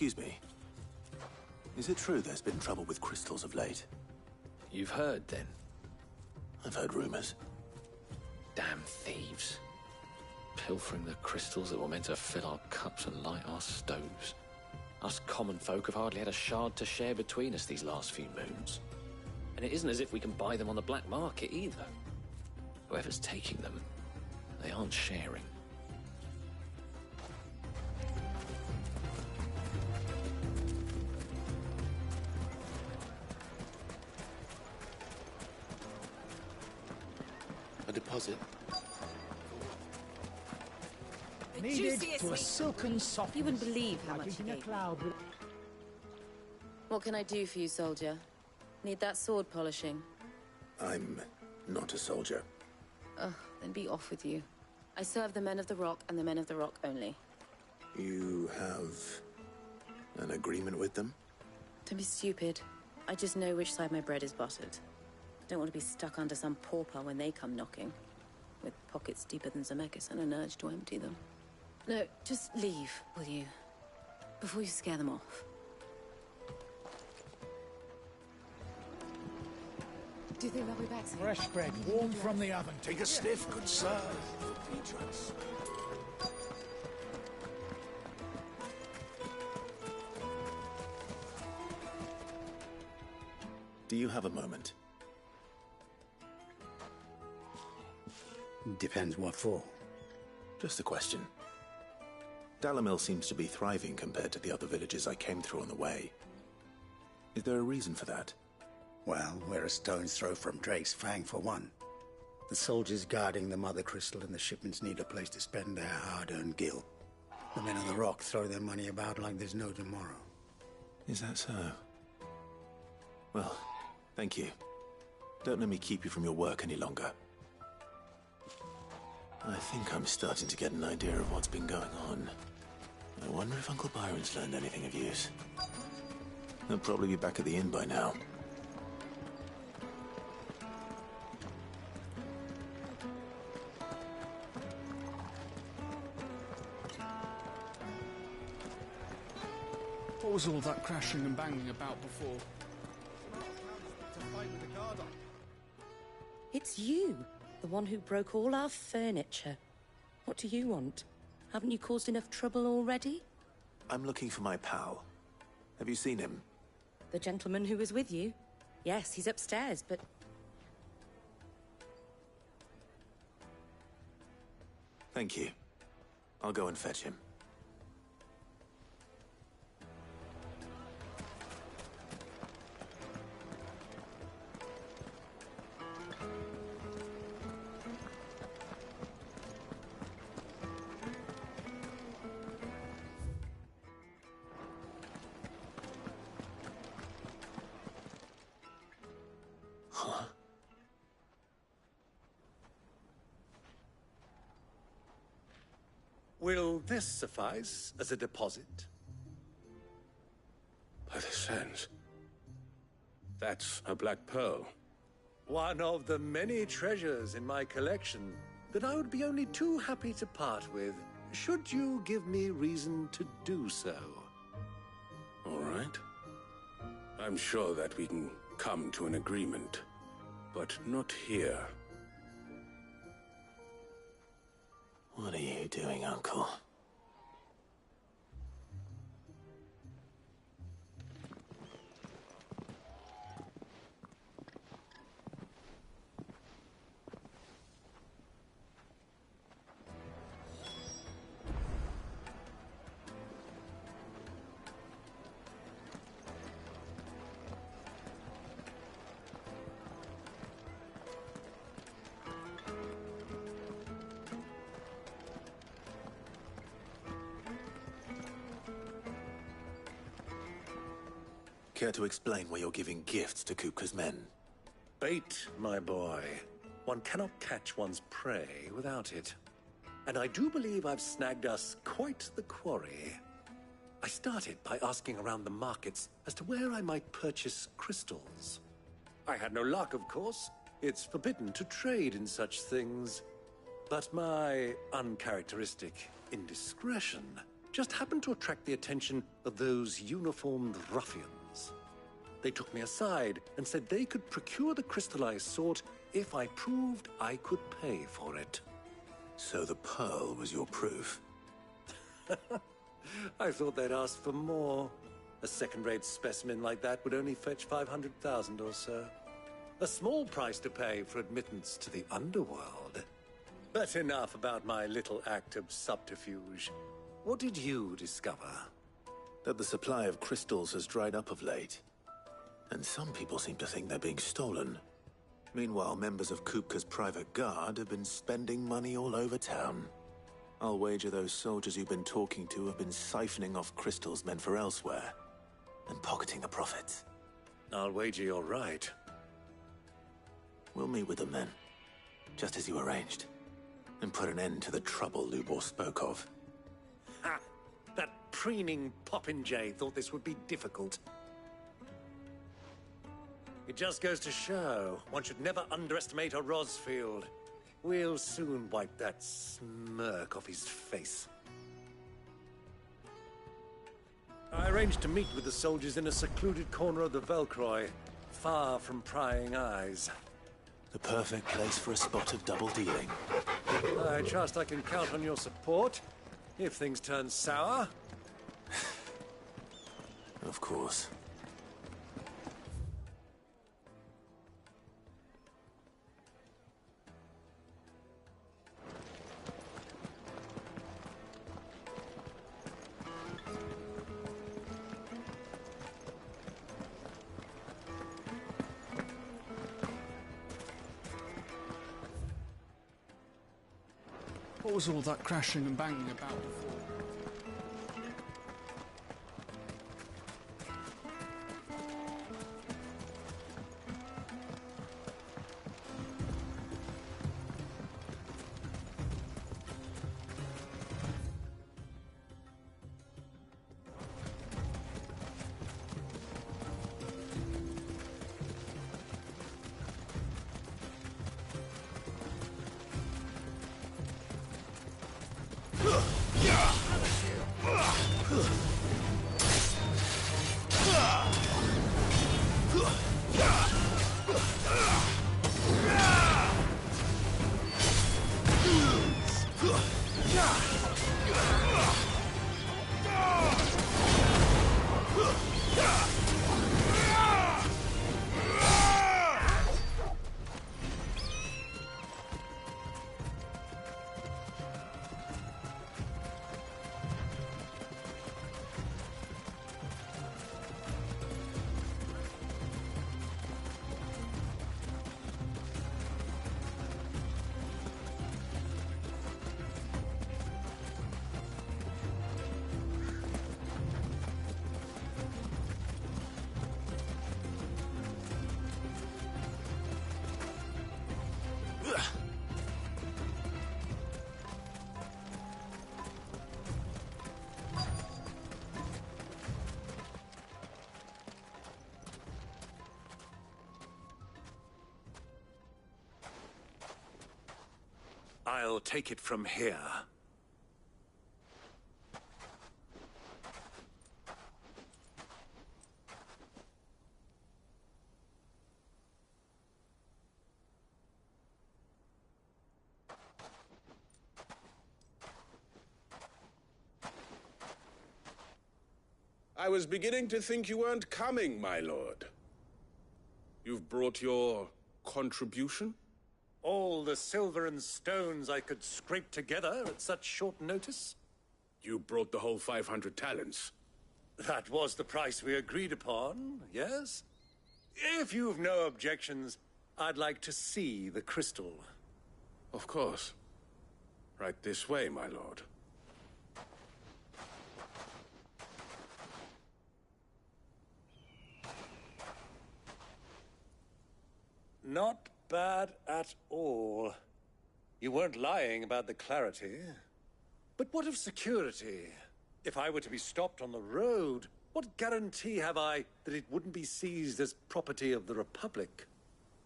Excuse me. Is it true there's been trouble with crystals of late? You've heard, then? I've heard rumors. Damn thieves. Pilfering the crystals that were meant to fill our cups and light our stoves. Us common folk have hardly had a shard to share between us these last few moons. And it isn't as if we can buy them on the black market either. Whoever's taking them, they aren't sharing. A deposit? Needed to a silken softness. You wouldn't believe how much he in a gave. cloud with... What can I do for you, soldier? Need that sword polishing? I'm not a soldier. Ugh, then be off with you. I serve the men of the Rock and the men of the Rock only. You have an agreement with them? Don't be stupid. I just know which side my bread is buttered. Don't want to be stuck under some pauper when they come knocking. With pockets deeper than Zemeckis and an urge to empty them. No, just leave, will you? Before you scare them off. Do you think they'll be back soon? Fresh bread, warm from the oven. Take a sniff, good sir. Do you have a moment? Depends what for. Just a question. Dalamil seems to be thriving compared to the other villages I came through on the way. Is there a reason for that? Well, we're a stone's throw from Drake's Fang for one. The soldiers guarding the Mother Crystal and the shipments need a place to spend their hard-earned gil. The men of the Rock throw their money about like there's no tomorrow. Is that so? Well, thank you. Don't let me keep you from your work any longer. I think I'm starting to get an idea of what's been going on. I wonder if Uncle Byron's learned anything of use. He'll probably be back at the inn by now. What was all that crashing and banging about before? It's you, the one who broke all our furniture. What do you want? Haven't you caused enough trouble already? I'm looking for my pal. Have you seen him? The gentleman who was with you? Yes, he's upstairs, but... Thank you. I'll go and fetch him. Huh? Will this suffice as a deposit? By the sands. That's a black pearl. One of the many treasures in my collection that I would be only too happy to part with, should you give me reason to do so. All right. I'm sure that we can come to an agreement, but not here. What are you doing, Uncle? Care to explain why you're giving gifts to Kupka's men? Bait, my boy. One cannot catch one's prey without it. And I do believe I've snagged us quite the quarry. I started by asking around the markets as to where I might purchase crystals. I had no luck, of course. It's forbidden to trade in such things. But my uncharacteristic indiscretion just happened to attract the attention of those uniformed ruffians. They took me aside and said they could procure the crystal I sought if I proved I could pay for it. So the pearl was your proof? I thought they'd ask for more. A second-rate specimen like that would only fetch 500,000 or so. A small price to pay for admittance to the underworld. But enough about my little act of subterfuge. What did you discover? That the supply of crystals has dried up of late. And some people seem to think they're being stolen. Meanwhile, members of Kupka's private guard have been spending money all over town. I'll wager those soldiers you've been talking to have been siphoning off crystals meant for elsewhere, and pocketing the profits. I'll wager you're right. We'll meet with them then, just as you arranged, and put an end to the trouble Lubor spoke of. Ha! That preening popinjay thought this would be difficult. It just goes to show, one should never underestimate a Rosfield. We'll soon wipe that smirk off his face. I arranged to meet with the soldiers in a secluded corner of the Velcroy, far from prying eyes. The perfect place for a spot of double dealing. I trust I can count on your support, if things turn sour. Of course. What was all that crashing and banging about before? I'll take it from here. I was beginning to think you weren't coming, my lord. You've brought your contribution? All the silver and stones I could scrape together at such short notice? You brought the whole 500 talents. That was the price we agreed upon, yes? If you've no objections, I'd like to see the crystal. Of course. Right this way, my lord. Not bad at all. You weren't lying about the clarity. But what of security? If I were to be stopped on the road, what guarantee have I that it wouldn't be seized as property of the Republic?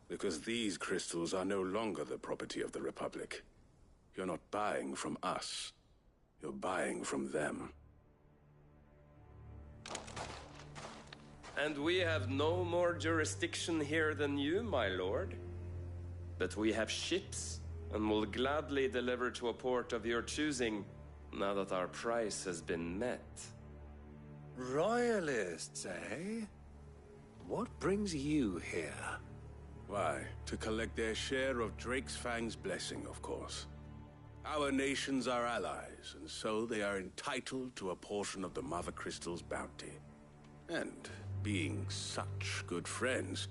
Because these crystals are no longer the property of the Republic. You're not buying from us. You're buying from them. And we have no more jurisdiction here than you, my lord. But we have ships, and will gladly deliver to a port of your choosing, now that our price has been met. Royalists, eh? What brings you here? Why, to collect their share of Drake's Fang's blessing, of course. Our nations are allies, and so they are entitled to a portion of the Mother Crystal's bounty. And being such good friends,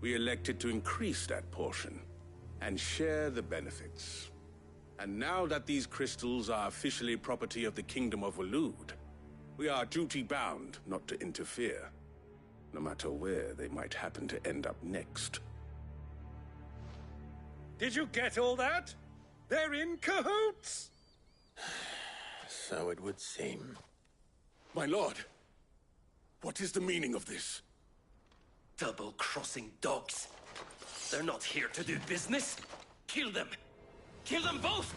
we elected to increase that portion and share the benefits. And now that these crystals are officially property of the Kingdom of Waloed, we are duty-bound not to interfere, no matter where they might happen to end up next. Did you get all that? They're in cahoots! So it would seem. My lord, what is the meaning of this? Double-crossing dogs. They're not here to do business. Kill them. Kill them both!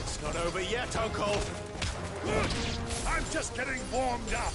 It's not over yet, Uncle. I'm just getting warmed up.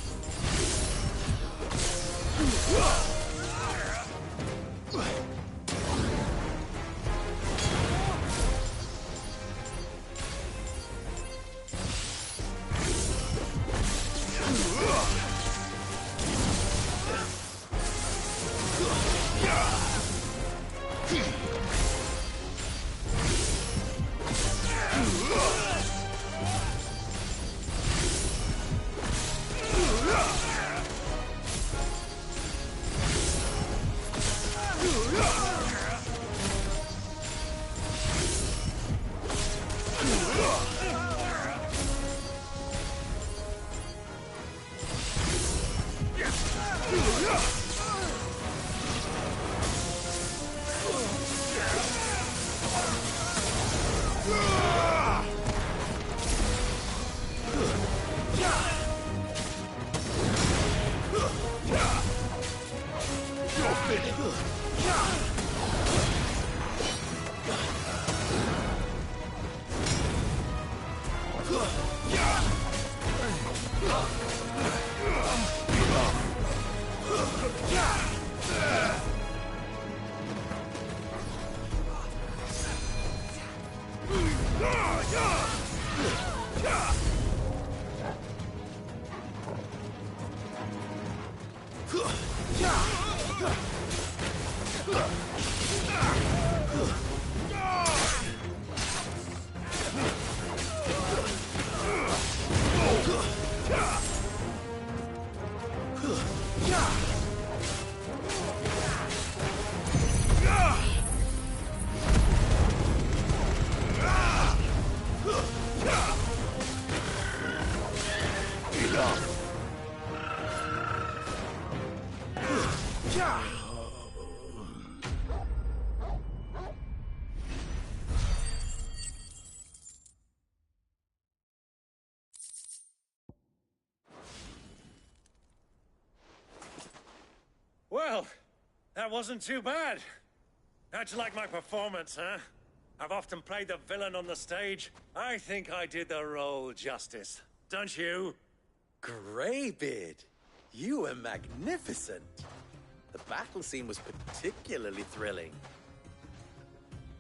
Well, that wasn't too bad. How'd you like my performance, huh? I've often played the villain on the stage. I think I did the role justice. Don't you? Greybeard, you were magnificent. The battle scene was particularly thrilling.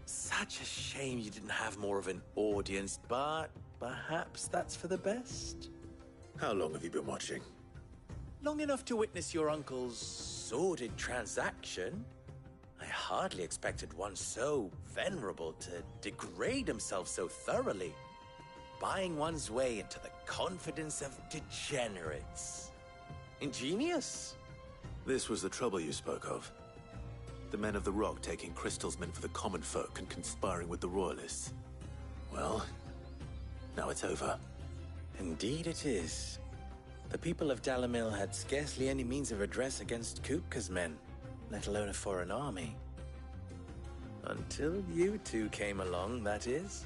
Such a shame you didn't have more of an audience, but perhaps that's for the best. How long have you been watching? Long enough to witness your uncle's sordid transaction. I hardly expected one so venerable to degrade himself so thoroughly, buying one's way into the confidence of degenerates. Ingenious. This was the trouble you spoke of. The men of the Rock taking crystals meant for the common folk and conspiring with the Royalists. Well, now it's over. Indeed it is. The people of Dalamil had scarcely any means of redress against Kupka's men, let alone a foreign army. Until you two came along, that is.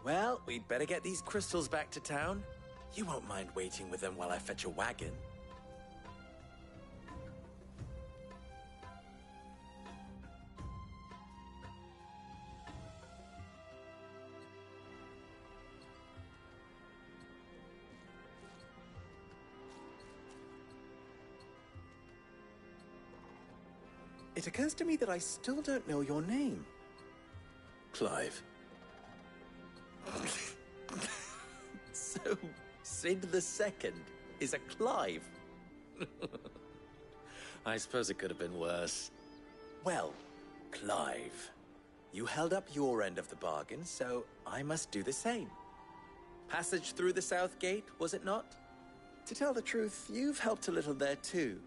Well, we'd better get these crystals back to town. You won't mind waiting with them while I fetch a wagon. It occurs to me that I still don't know your name. Clive. So, Sid the Second is a Clive? I suppose it could have been worse. Well, Clive, you held up your end of the bargain, so I must do the same. Passage through the South Gate, was it not? To tell the truth, you've helped a little there too.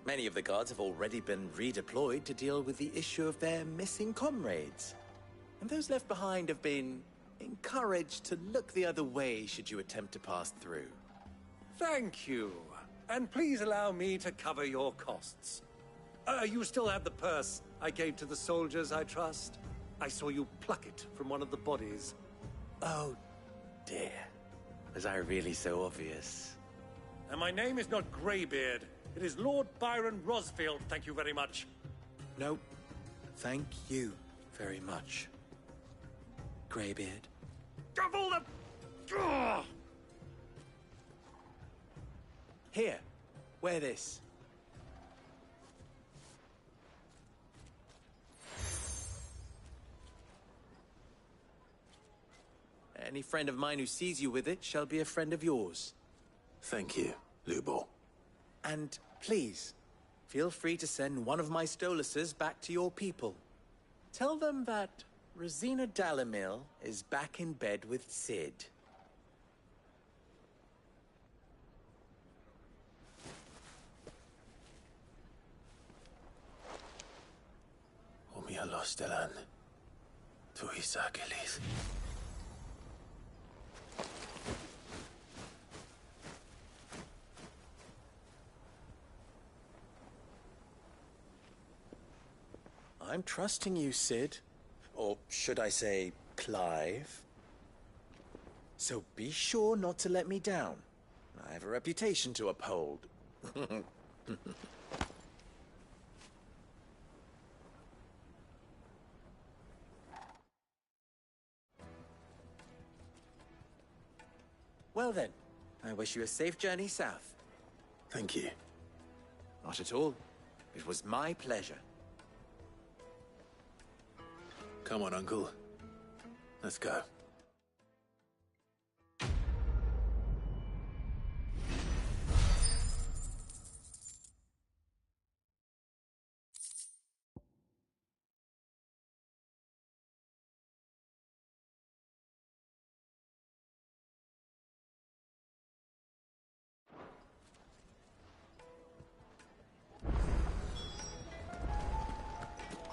Many of the guards have already been redeployed to deal with the issue of their missing comrades. And those left behind have been encouraged to look the other way should you attempt to pass through. Thank you. And please allow me to cover your costs. You still have the purse I gave to the soldiers, I trust? I saw you pluck it from one of the bodies. Oh, dear. Was I really so obvious? And my name is not Greybeard. It is Lord Byron Rosfield, thank you very much. No, thank you very much, Greybeard. Of all the... Ugh! Here, wear this. Any friend of mine who sees you with it shall be a friend of yours. Thank you, Lubor. And please, feel free to send one of my Stoluses back to your people. Tell them that Rosina Dalamil is back in bed with Sid. Omia los Delan. Tu Isakelis. I'm trusting you, Sid. Or should I say, Clive? So be sure not to let me down. I have a reputation to uphold. Well then, I wish you a safe journey south. Thank you. Not at all. It was my pleasure. Come on, Uncle. Let's go.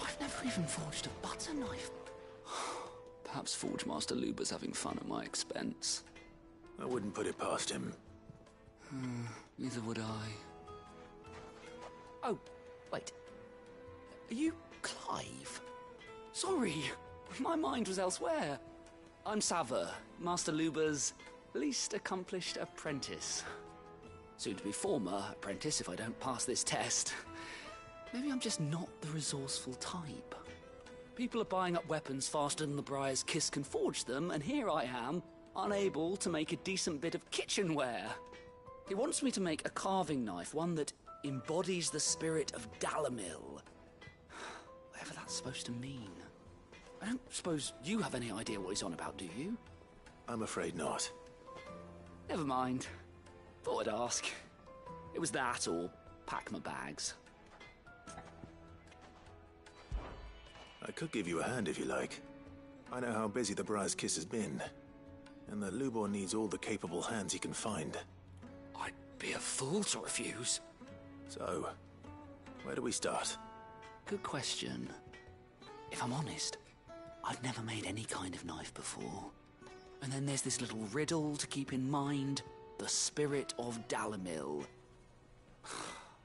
I've never even forged a butter knife. Perhaps Forge Master Luber's having fun at my expense. I wouldn't put it past him. Neither would I. Oh, wait. Are you Clive? Sorry, my mind was elsewhere. I'm Sava, Master Luber's least accomplished apprentice. Soon to be former apprentice if I don't pass this test. Maybe I'm just not the resourceful type. People are buying up weapons faster than the Briar's Kiss can forge them, and here I am, unable to make a decent bit of kitchenware. He wants me to make a carving knife, one that embodies the spirit of Dalamil. Whatever that's supposed to mean. I don't suppose you have any idea what he's on about, do you? I'm afraid not. Never mind. Thought I'd ask. It was that, or pack my bags. I could give you a hand if you like. I know how busy the Briar's Kiss has been, and that Lubor needs all the capable hands he can find. I'd be a fool to refuse. So, where do we start? Good question. If I'm honest, I've never made any kind of knife before. And then there's this little riddle to keep in mind. The spirit of Dalamil.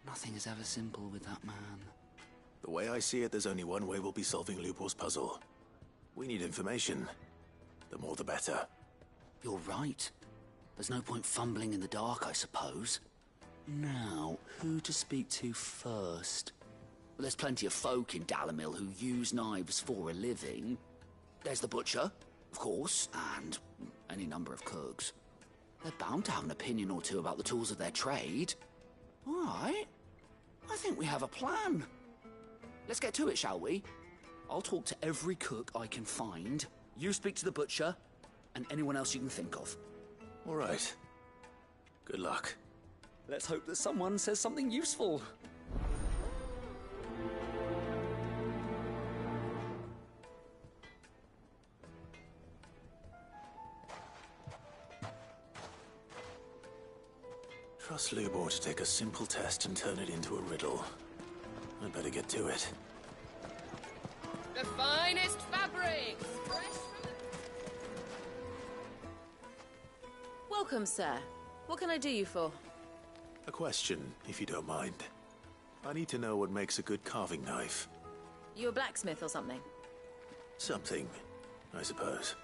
Nothing is ever simple with that man. The way I see it, there's only one way we'll be solving Lubor's puzzle. We need information. the more the better. You're right. There's no point fumbling in the dark, I suppose. Now, who to speak to first? Well, there's plenty of folk in Dalamil who use knives for a living. There's the butcher, of course, and any number of cooks. They're bound to have an opinion or two about the tools of their trade. All right. I think we have a plan. Let's get to it, shall we? I'll talk to every cook I can find. You speak to the butcher, and anyone else you can think of. All right. Good luck. Let's hope that someone says something useful. Trust Lubor to take a simple test and turn it into a riddle. I'd better get to it. The finest fabrics! Fresh from the... Welcome, sir. What can I do you for? A question, if you don't mind. I need to know what makes a good carving knife. You a blacksmith or something? Something, I suppose.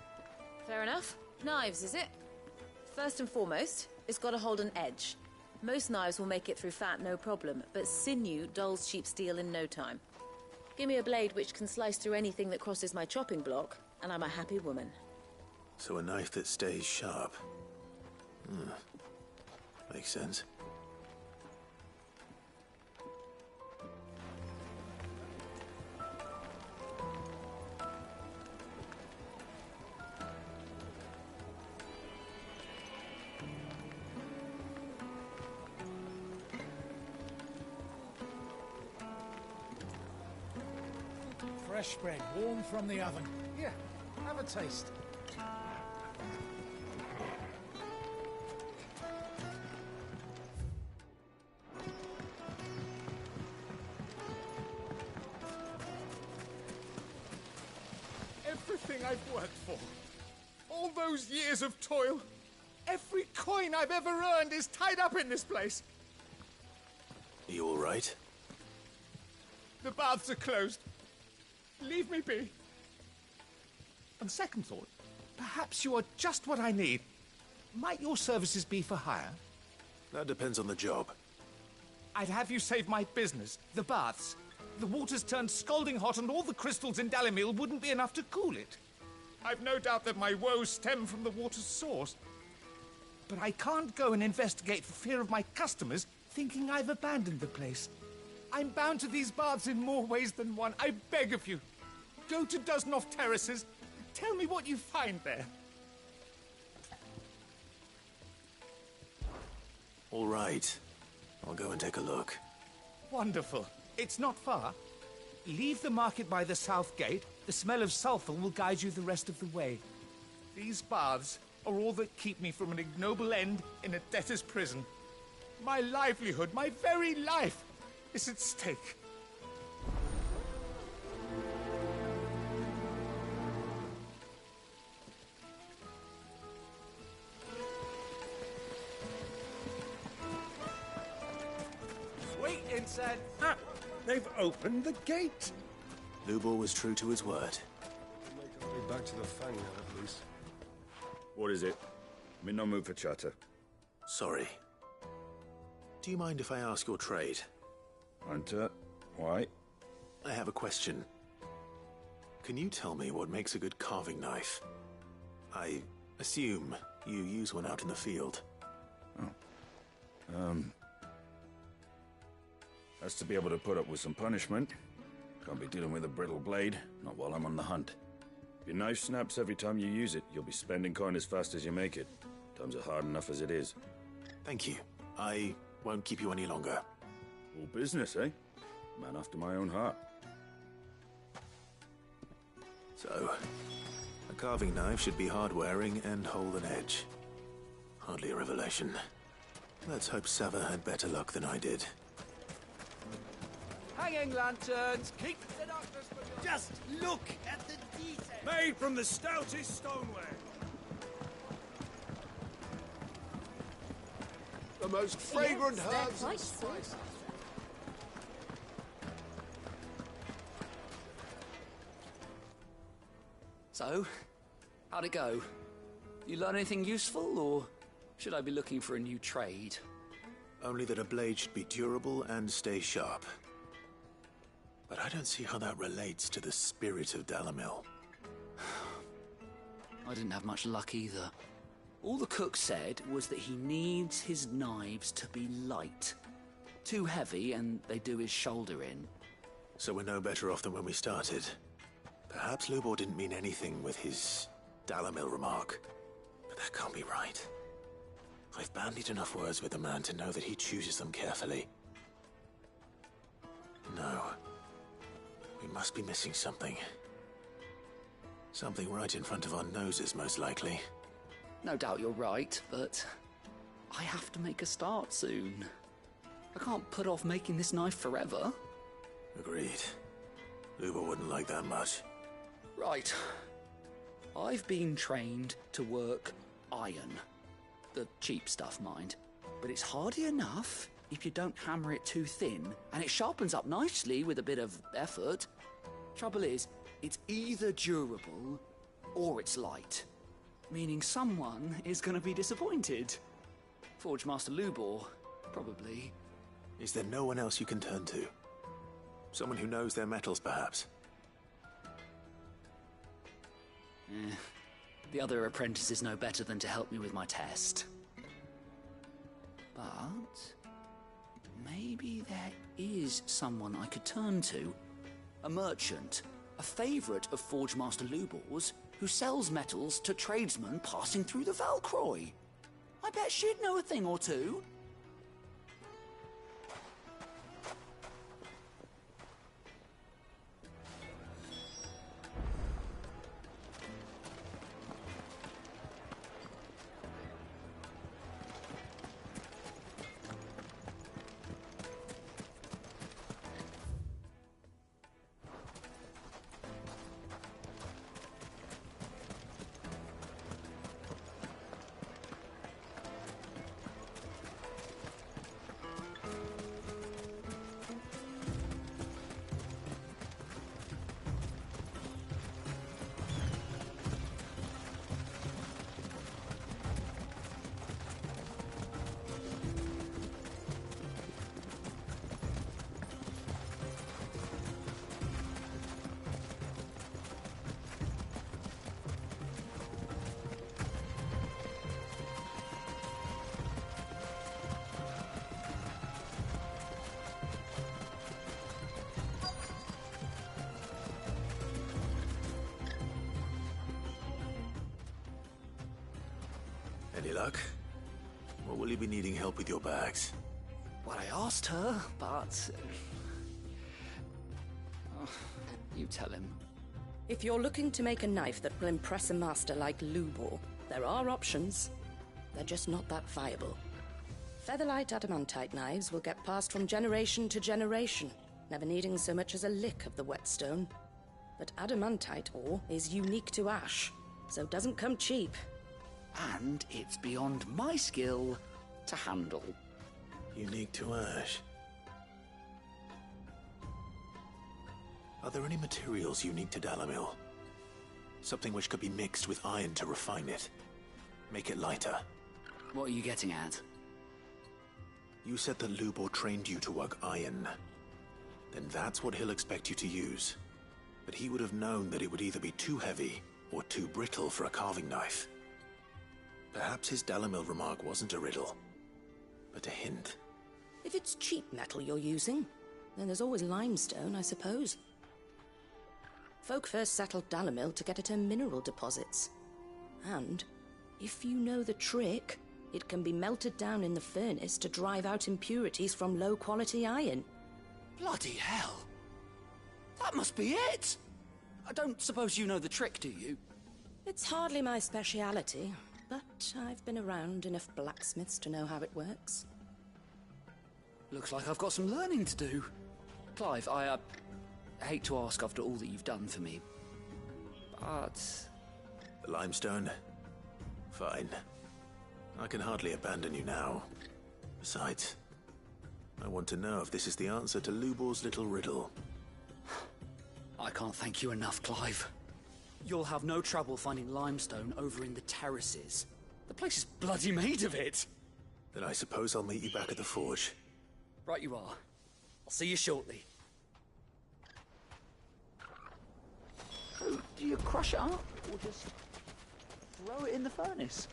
Fair enough. Knives, is it? First and foremost, it's got to hold an edge. Most knives will make it through fat, no problem, but sinew dulls cheap steel in no time. Give me a blade which can slice through anything that crosses my chopping block, and I'm a happy woman. So a knife that stays sharp. Makes sense. Fresh bread, warm from the oven. Here, have a taste. Everything I've worked for, all those years of toil, every coin I've ever earned is tied up in this place. Are you all right? The baths are closed. Leave me be. On second thought, perhaps you are just what I need. Might your services be for hire? That depends on the job. I'd have you save my business, the baths. The water's turned scalding hot and all the crystals in Dalamil wouldn't be enough to cool it. I've no doubt that my woes stem from the water's source. But I can't go and investigate for fear of my customers thinking I've abandoned the place. I'm bound to these baths in more ways than one. I beg of you. Go to Dusnoff Terraces. Tell me what you find there. All right. I'll go and take a look. Wonderful. It's not far. Leave the market by the south gate. The smell of sulphur will guide you the rest of the way. These baths are all that keep me from an ignoble end in a debtor's prison. My livelihood, my very life, is at stake. Sweet incense! Ah, they've opened the gate! Lubor was true to his word. Make our way back to the Fang now, at least. What is it? I'm in no mood for chatter. Sorry. Do you mind if I ask your trade? Hunter, why? I have a question. Can you tell me what makes a good carving knife? I assume you use one out in the field. Has to be able to put up with some punishment. Can't be dealing with a brittle blade, not while I'm on the hunt. If your knife snaps every time you use it, you'll be spending coin as fast as you make it. Times are hard enough as it is. Thank you. I won't keep you any longer. All business, eh? Man after my own heart. So, a carving knife should be hard-wearing and hold an edge. Hardly a revelation. Let's hope Sava had better luck than I did. Hanging lanterns, keep the darkness from your... Just look at the detail. Made from the stoutest stoneware. The most fragrant Yes, they're herbs quite and spices. So, How'd it go? You learn anything useful, or should I be looking for a new trade? Only that a blade should be durable and stay sharp. But I don't see how that relates to the spirit of Dalamil. I didn't have much luck either. All the cook said was that he needs his knives to be light. Too heavy and they do his shoulder in. So we're no better off than when we started. Perhaps Lubor didn't mean anything with his Dalamil remark. But that can't be right. I've bandied enough words with the man to know that he chooses them carefully. No. We must be missing something. Something right in front of our noses, most likely. No doubt you're right, but I have to make a start soon. I can't put off making this knife forever. Agreed. Lubor wouldn't like that much. Right. I've been trained to work iron. The cheap stuff, mind. But it's hardy enough if you don't hammer it too thin, and it sharpens up nicely with a bit of effort. Trouble is, it's either durable or it's light. Meaning someone is going to be disappointed. Forge Master Lubor, probably. Is there no one else you can turn to? Someone who knows their metals, perhaps? The other apprentices know better than to help me with my test. But maybe there is someone I could turn to. A merchant, a favourite of Forge Master Lubor's, who sells metals to tradesmen passing through the Valcroy. I bet she'd know a thing or two. Any luck? Or will you be needing help with your bags? Well, I asked her, but... you tell him. If you're looking to make a knife that will impress a master like Lubor, there are options. They're just not that viable. Featherlight adamantite knives will get passed from generation to generation, never needing so much as a lick of the whetstone. But adamantite ore is unique to ash, so doesn't come cheap. And it's beyond my skill to handle. Unique to ash. Are there any materials unique to Dalamil? Something which could be mixed with iron to refine it. Make it lighter. What are you getting at? You said that Lubor trained you to work iron. Then that's what he'll expect you to use. But he would have known that it would either be too heavy or too brittle for a carving knife. Perhaps his Dalamil remark wasn't a riddle, but a hint. If it's cheap metal you're using, then there's always limestone, I suppose. Folk first settled Dalamil to get at her mineral deposits. And, if you know the trick, it can be melted down in the furnace to drive out impurities from low-quality iron. Bloody hell! That must be it! I don't suppose you know the trick, do you? It's hardly my speciality. But I've been around enough blacksmiths to know how it works. Looks like I've got some learning to do. Clive, I hate to ask after all that you've done for me, but... The limestone? Fine. I can hardly abandon you now. Besides, I want to know if this is the answer to Lubor's little riddle. I can't thank you enough, Clive. You'll have no trouble finding limestone over in the terraces. The place is bloody made of it. Then I suppose I'll meet you back at the forge. Right you are. I'll see you shortly. So, do you crush it up, or just throw it in the furnace?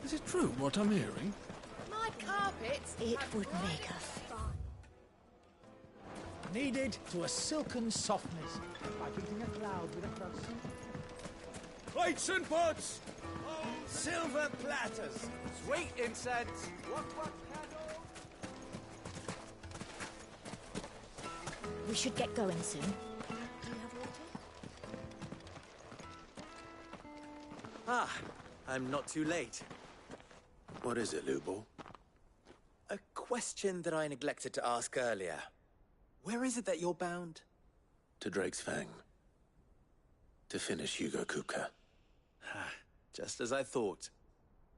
Is it true what I'm hearing? My carpets, it would make a fine. Kneaded to a silken softness by beating a cloud with a crust. Plates and pots! Silver platters! Sweet incense! We should get going soon. Do you have water? Ah, I'm not too late. What is it, Lubo? A question that I neglected to ask earlier. Where is it that you're bound? To Drake's Fang. To finish Hugo Kupka. Just as I thought.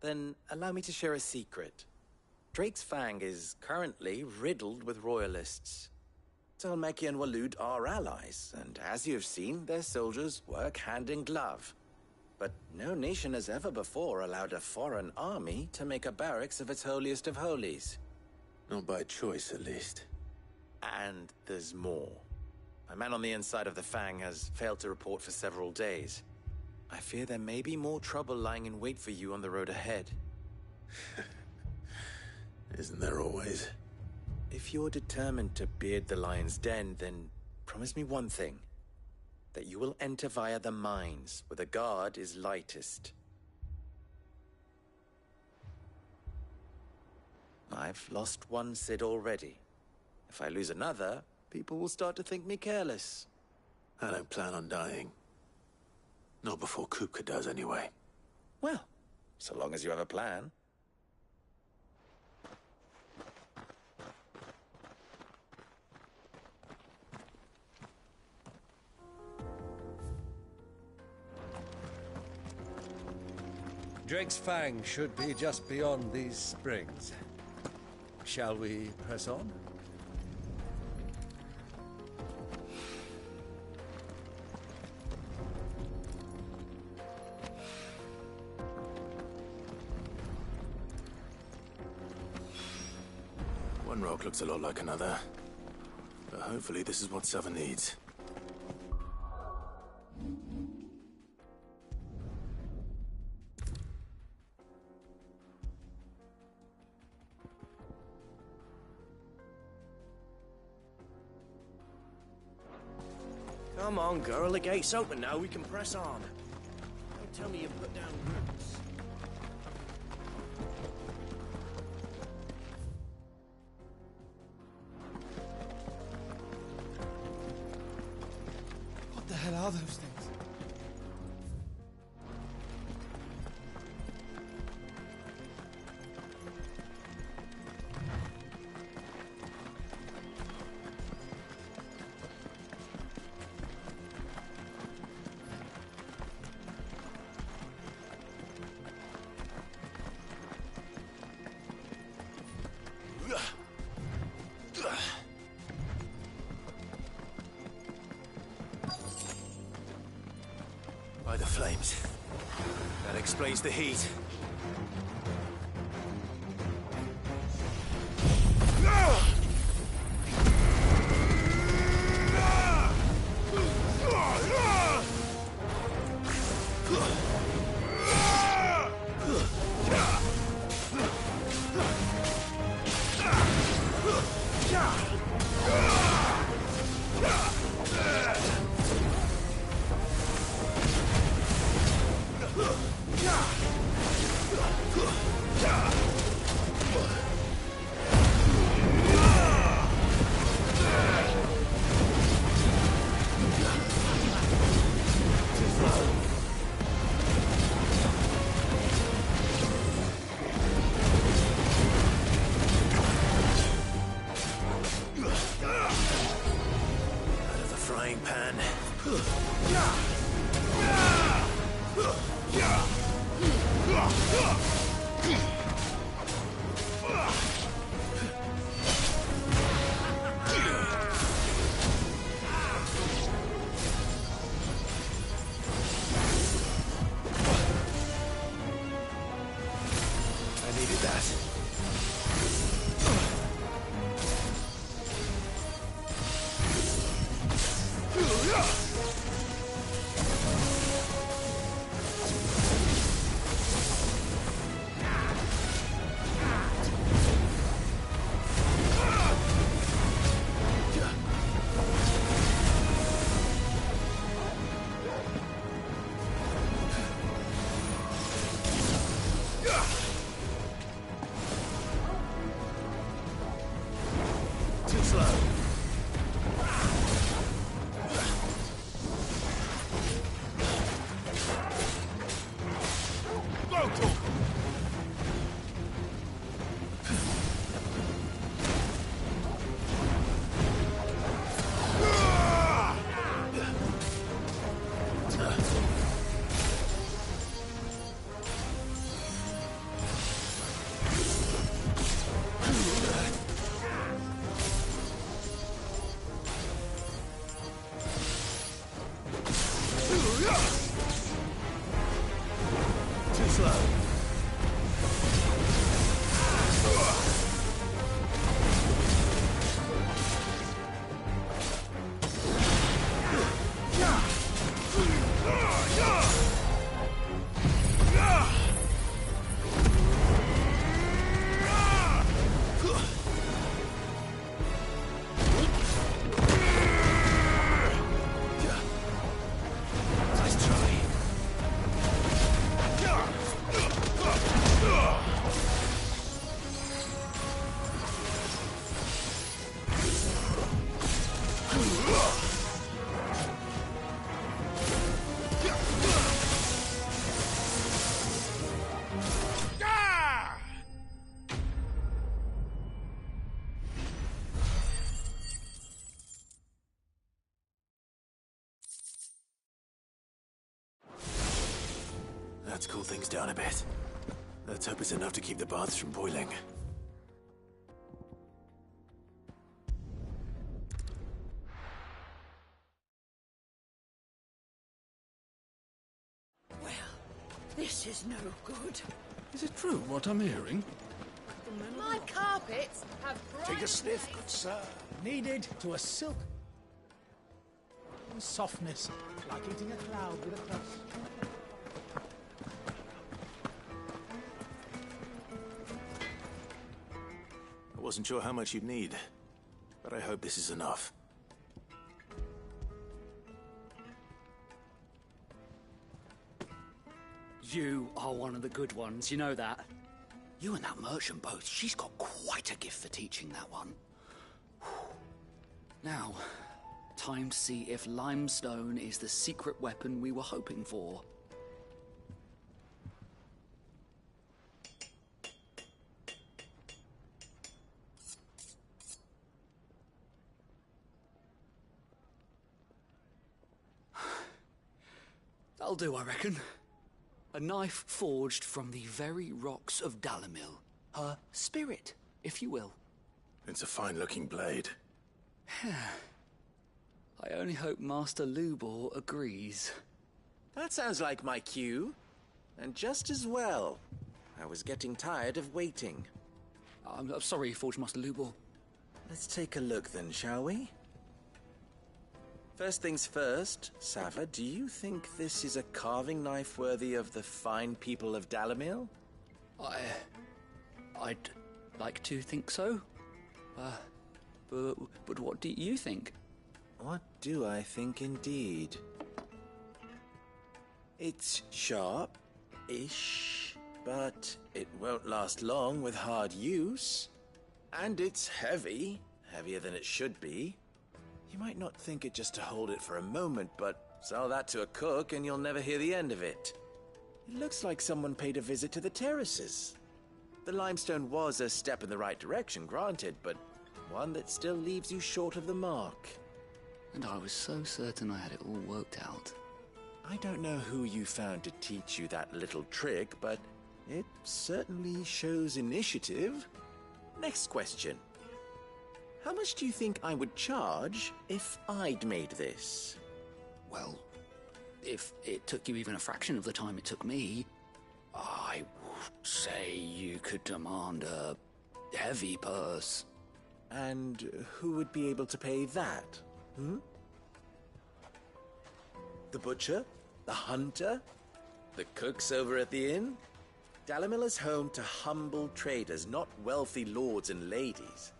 Then allow me to share a secret. Drake's Fang is currently riddled with royalists. Talmeki and Waloed are allies, and as you have seen, their soldiers work hand in glove. But no nation has ever before allowed a foreign army to make a barracks of its holiest of holies. Not by choice, at least. And there's more. A man on the inside of the Fang has failed to report for several days. I fear there may be more trouble lying in wait for you on the road ahead. Isn't there always? If you're determined to beard the lion's den, then promise me one thing. That you will enter via the mines, where the guard is lightest. I've lost one Cid already. If I lose another, people will start to think me careless. I don't plan on dying. Not before Kupka does, anyway. Well, so long as you have a plan. Drake's Fang should be just beyond these springs. Shall we press on? One rock looks a lot like another. But hopefully this is what Sava needs. Come on, girl, the gate's open now, we can press on. Don't tell me you put down roots. What the hell are those things? By the flames. That explains the heat. I needed that. Too slow. Too slow. Nice try. Let's cool things down a bit. Let's hope it's enough to keep the baths from boiling. Well, this is no good. Is it true what I'm hearing? My carpets have Take a sniff, good sir. Needed to a silk softness, like eating a cloud with a crust. I wasn't sure how much you'd need, but I hope this is enough. You are one of the good ones, you know that. You and that merchant both, she's got quite a gift for teaching that one. Now, time to see if limestone is the secret weapon we were hoping for. That'll do, I reckon. A knife forged from the very rocks of Dalimil. Her spirit, if you will. It's a fine-looking blade. I only hope Master Lubor agrees. That sounds like my cue. And just as well. I was getting tired of waiting. I'm sorry, Forge Master Lubor. Let's take a look then, shall we? First things first, Sava, do you think this is a carving knife worthy of the fine people of Dalimil? I'd like to think so. But what do you think? What do I think indeed? It's sharp-ish, but it won't last long with hard use. And it's heavy, heavier than it should be. You might not think it just to hold it for a moment, but sell that to a cook and you'll never hear the end of it. It looks like someone paid a visit to the terraces. The limestone was a step in the right direction, granted, but one that still leaves you short of the mark. And I was so certain I had it all worked out. I don't know who you found to teach you that little trick, but it certainly shows initiative. Next question. How much do you think I would charge if I'd made this? Well, if it took you even a fraction of the time it took me, I would say you could demand a heavy purse. And who would be able to pay that? The butcher? The hunter? The cooks over at the inn? Dalimil is home to humble traders, not wealthy lords and ladies.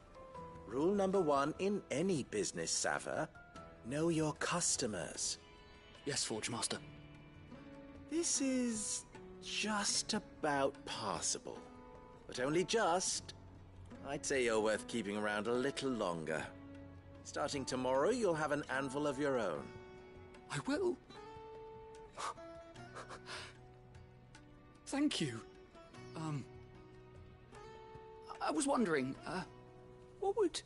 Rule number 1 in any business, Sava: know your customers. Yes, Forge Master. This is just about passable. But only just. I'd say you're worth keeping around a little longer. Starting tomorrow, you'll have an anvil of your own. I will. Thank you. I was wondering, what would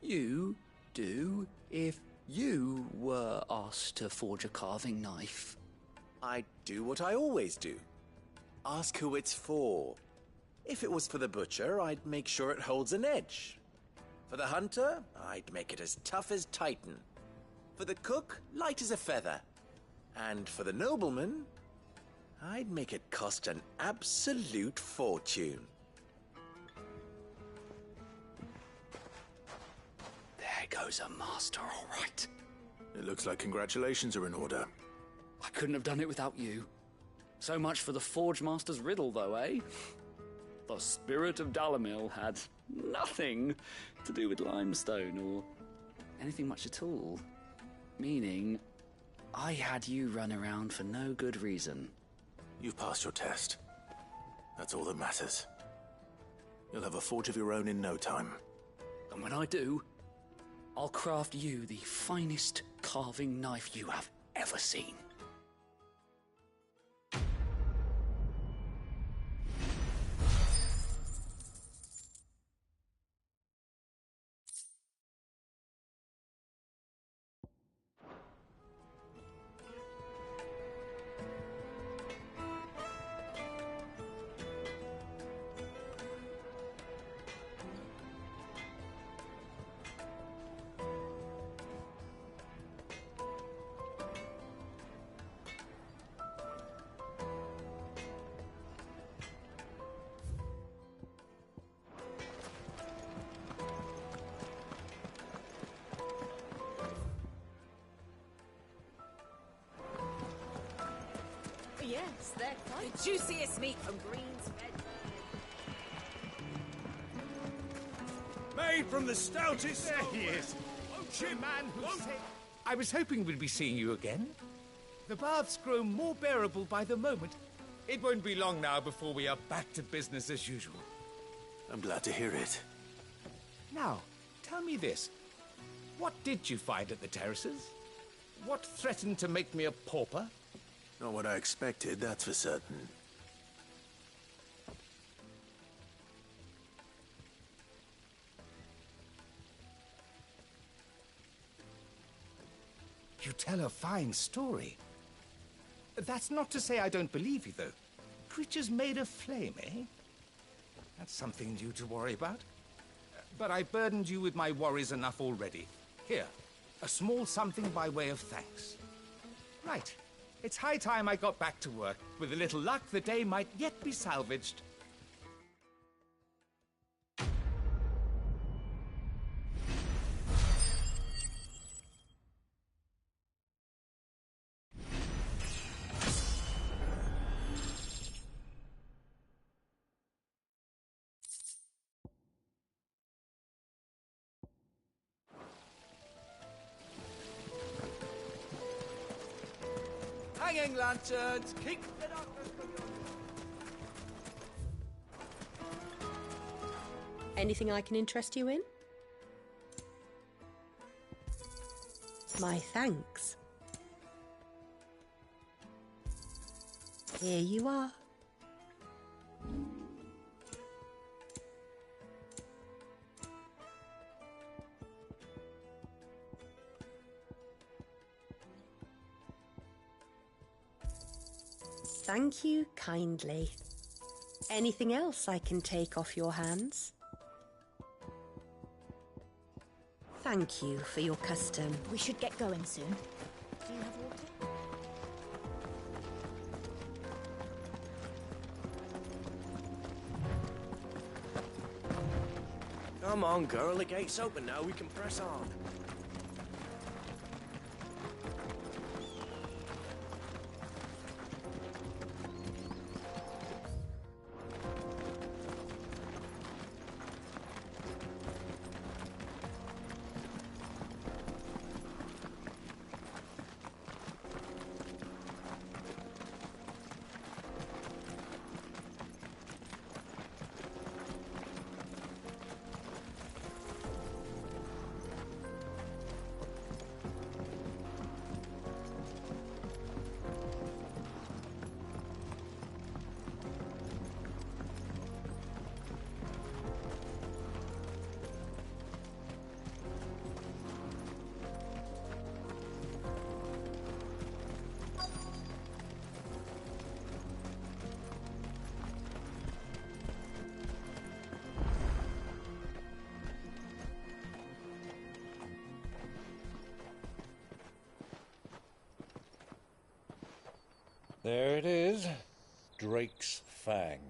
you do if you were asked to forge a carving knife? I'd do what I always do. Ask who it's for. If it was for the butcher, I'd make sure it holds an edge. For the hunter, I'd make it as tough as Titan. For the cook, light as a feather. And for the nobleman, I'd make it cost an absolute fortune. There goes a master, all right. It looks like congratulations are in order. I couldn't have done it without you. So much for the Forge Master's riddle, though, eh? The spirit of Dalimil had nothing to do with limestone or anything much at all. Meaning, I had you run around for no good reason. You've passed your test. That's all that matters. You'll have a forge of your own in no time. And when I do, I'll craft you the finest carving knife you have ever seen. Yes, they're quite the juiciest meat from Green's Red. Made from the stoutest... There he is. The man who saved... I was hoping we'd be seeing you again. The baths grow more bearable by the moment. It won't be long now before we are back to business as usual. I'm glad to hear it. Now, tell me this. What did you find at the terraces? What threatened to make me a pauper? Not what I expected, that's for certain. You tell a fine story. That's not to say I don't believe you, though. Creatures made of flame, eh? That's something new to worry about. But I burdened you with my worries enough already. Here, a small something by way of thanks. Right. It's high time I got back to work. With a little luck, the day might yet be salvaged. Hanging lanterns, keep the darkness from your... Anything I can interest you in? My thanks. Here you are. Thank you kindly. Anything else I can take off your hands? Thank you for your custom. We should get going soon. Do you have water? Come on, girl, the gate's open now, we can press on. There it is. Drake's Fang.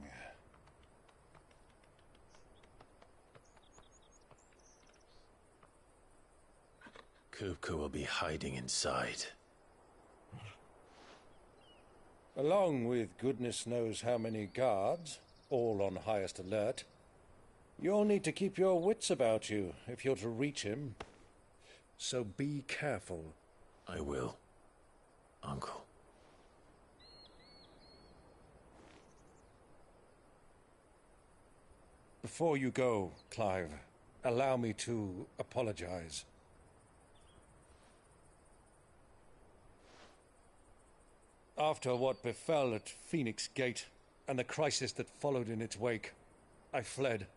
Kupka will be hiding inside. Along with goodness knows how many guards, all on highest alert. You'll need to keep your wits about you if you're to reach him. So be careful. I will, Uncle. Before you go, Clive, allow me to apologize. After what befell at Phoenix Gate and the crisis that followed in its wake, I fled.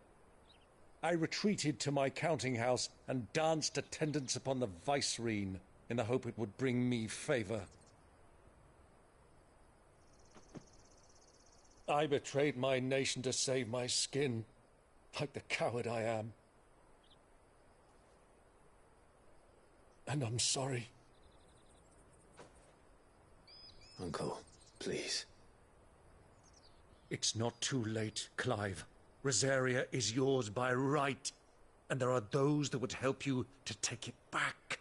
I retreated to my counting house and danced attendance upon the vicereine in the hope it would bring me favor. I betrayed my nation to save my skin, like the coward I am. And I'm sorry. Uncle, please. It's not too late, Clive. Rosaria is yours by right, and there are those that would help you to take it back.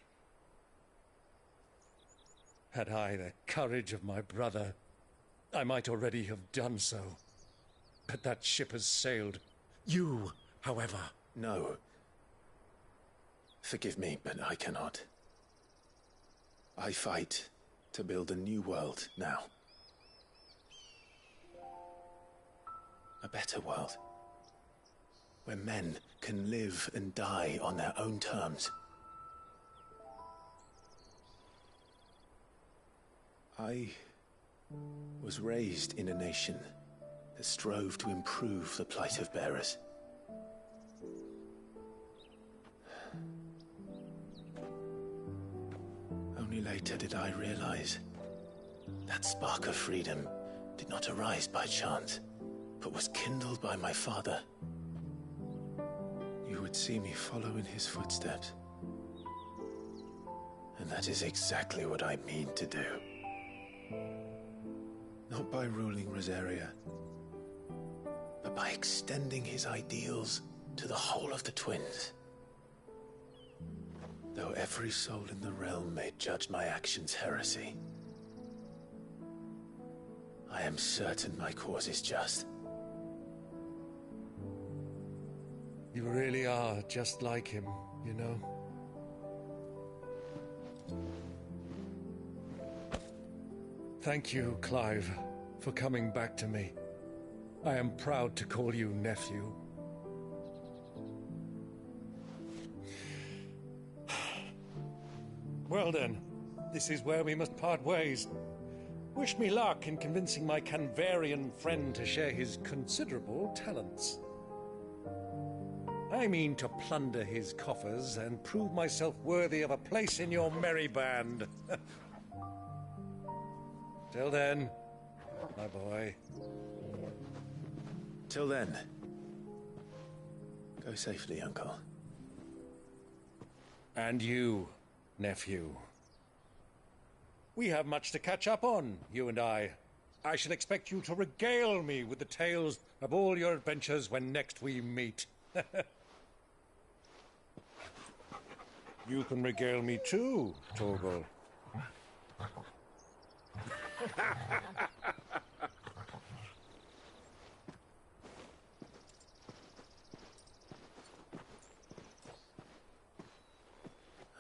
Had I the courage of my brother, I might already have done so. But that ship has sailed. You, however... No. Forgive me, but I cannot. I fight to build a new world now. A better world. Where men can live and die on their own terms. I was raised in a nation that strove to improve the plight of bearers. Only later did I realize that spark of freedom did not arise by chance, but was kindled by my father. You would see me follow in his footsteps. And that is exactly what I mean to do. Not by ruling Rosaria, but by extending his ideals to the whole of the twins. Though every soul in the realm may judge my actions heresy, I am certain my cause is just. You really are just like him, you know. Thank you, Clive, for coming back to me. I am proud to call you nephew. Well then, this is where we must part ways. Wish me luck in convincing my Canvarian friend to share his considerable talents. I mean to plunder his coffers and prove myself worthy of a place in your merry band. Till then, my boy. Till then, go safely, Uncle. And you, nephew. We have much to catch up on, you and I. I shall expect you to regale me with the tales of all your adventures when next we meet. You can regale me too, Torgal.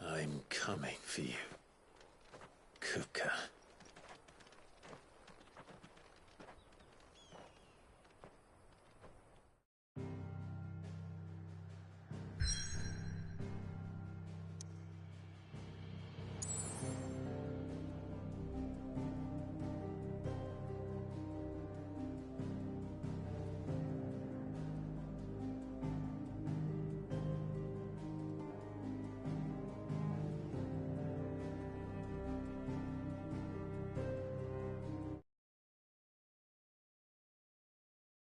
I'm coming for you.